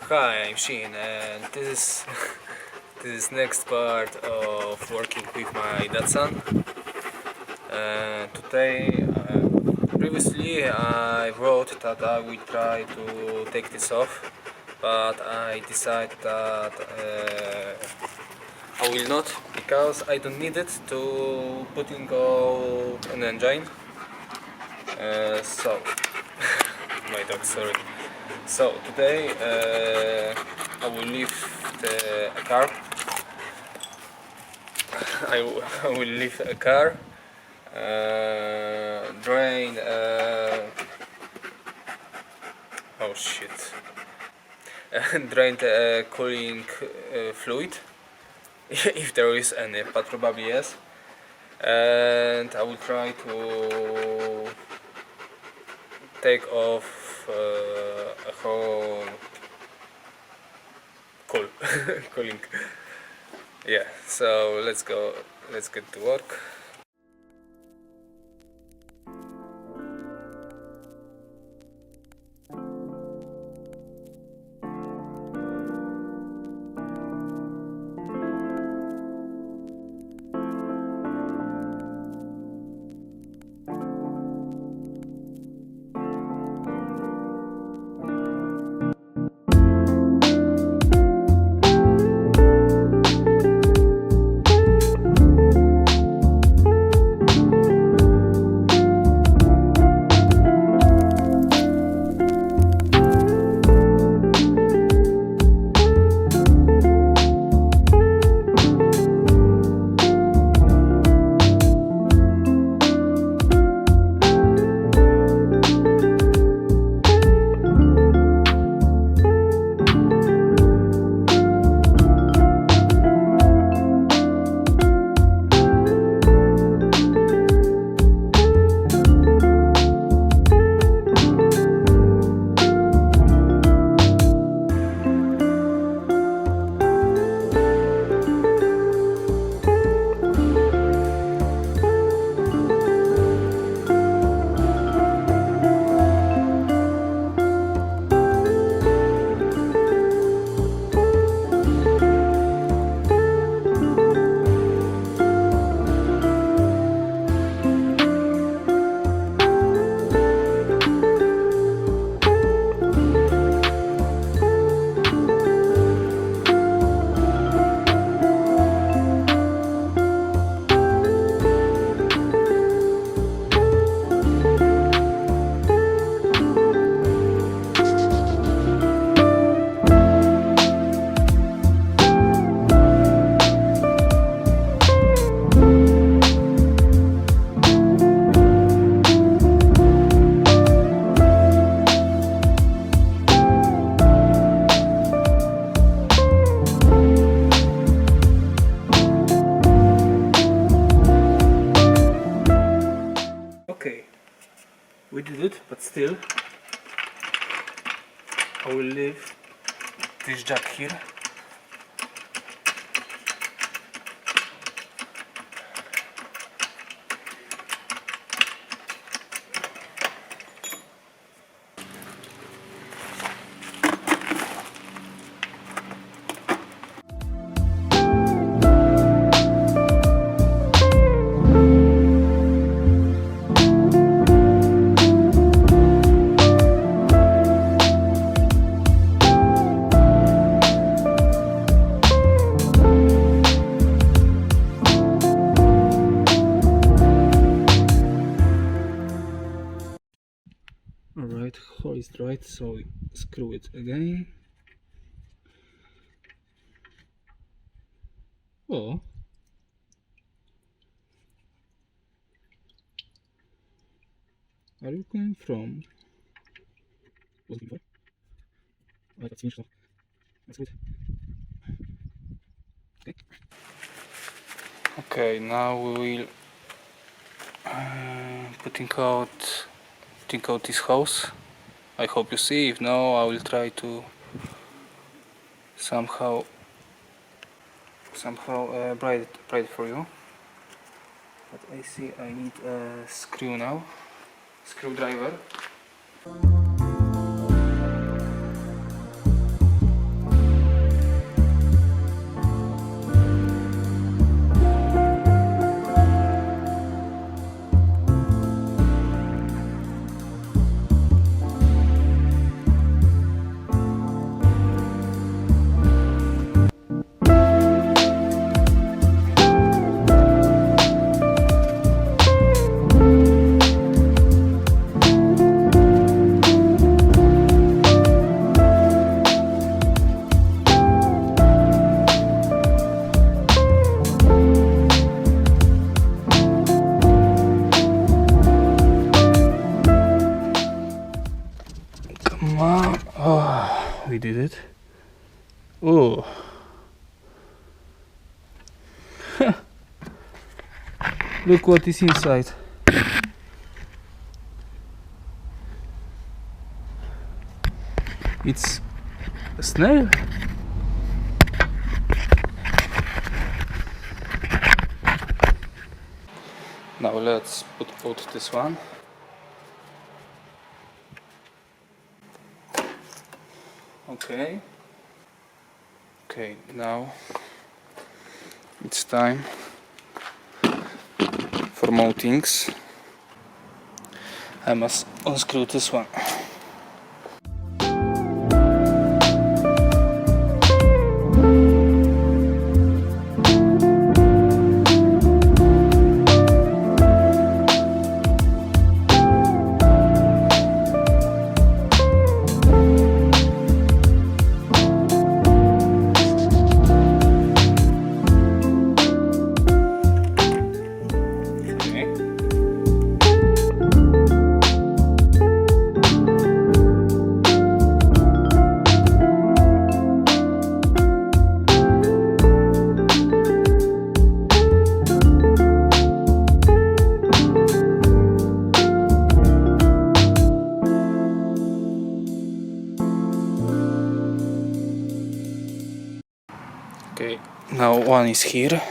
Hi, I'm Sheen, and this is this is next part of working with my Datsun. Previously I wrote that I will try to take this off, but I decided that I will not, because I don't need it to putting out an engine. So my dog, sorry. So today I will lift a car. I will lift a car, drain. Oh shit! Drain the cooling fluid, if there is any, but probably yes. And I will try to take off a whole cooling. Yeah, so let's go, let's get to work. Okay, we did it, but still I will leave this jack here. Alright, hole is right, so screw it again. Oh, are you coming from? Was it before? Alright, let's finish now. That's good. Okay. Okay, now we will putting out this house. I hope you see. If no, I will try to somehow bright it for you. But I see I need a screw now, screwdriver. Oh, we did it. Oh. Look what is inside. It's a snail. Now let's put this one. Okay. Okay, now it's time for more things. I must unscrew this one. Okay, now one is here.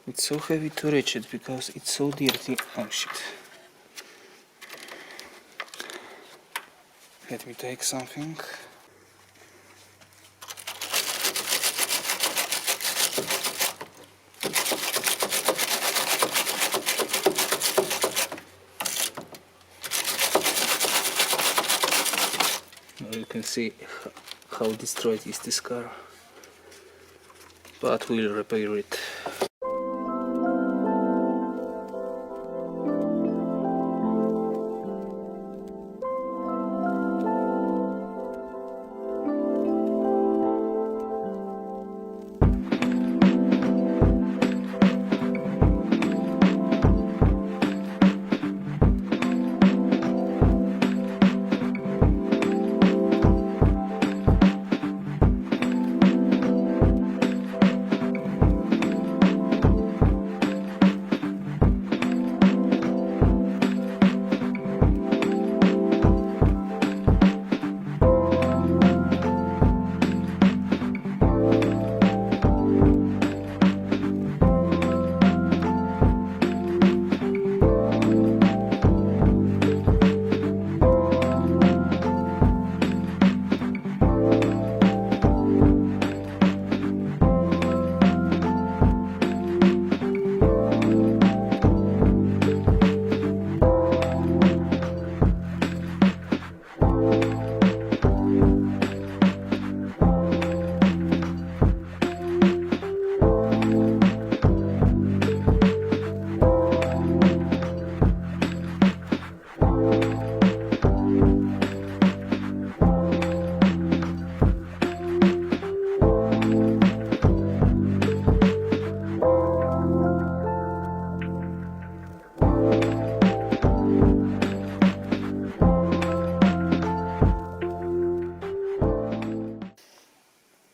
It's so heavy to reach it because it's so dirty. Oh shit. Let me take something. Now you can see how destroyed is this car, but we'll repair it.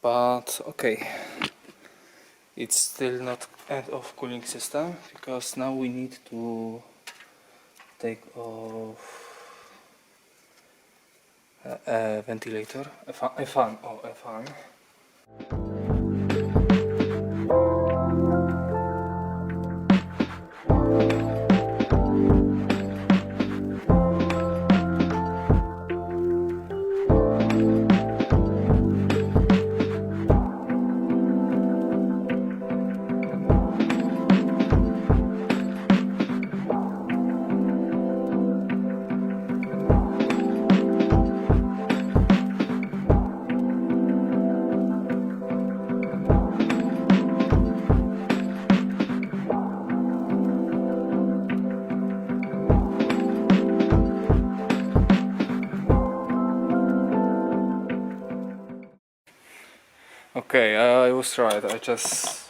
But okay, it's still not end of cooling system because now we need to take off a ventilator, a fan. Okay, I was right. I just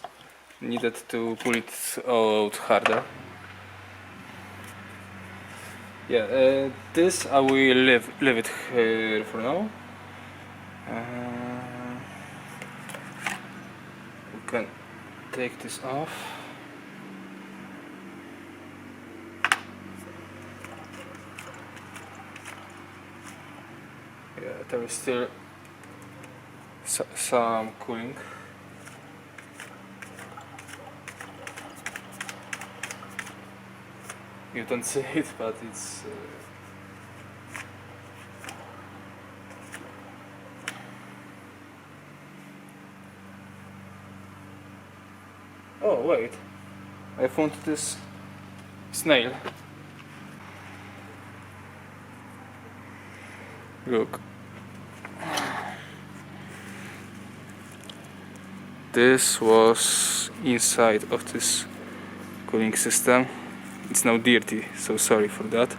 needed to pull it out harder. Yeah, this I will leave it here for now. We can take this off. Yeah, there is still some cooling. You don't see it, but it's oh wait, I found this snail. Look. This was inside of this cooling system. It's now dirty, so sorry for that.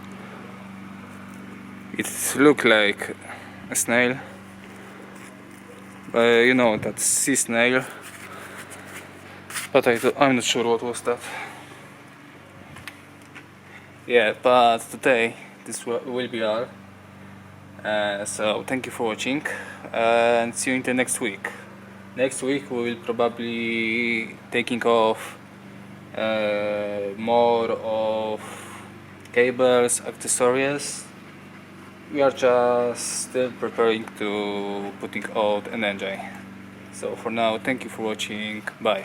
It looked like a snail, but you know, that's sea snail. But I'm not sure what was that. Yeah, but today this will be all. So thank you for watching, and see you in the next week. Next week we will probably taking off more of cables, accessories. We are just still preparing to putting out an engine. So for now, thank you for watching. Bye.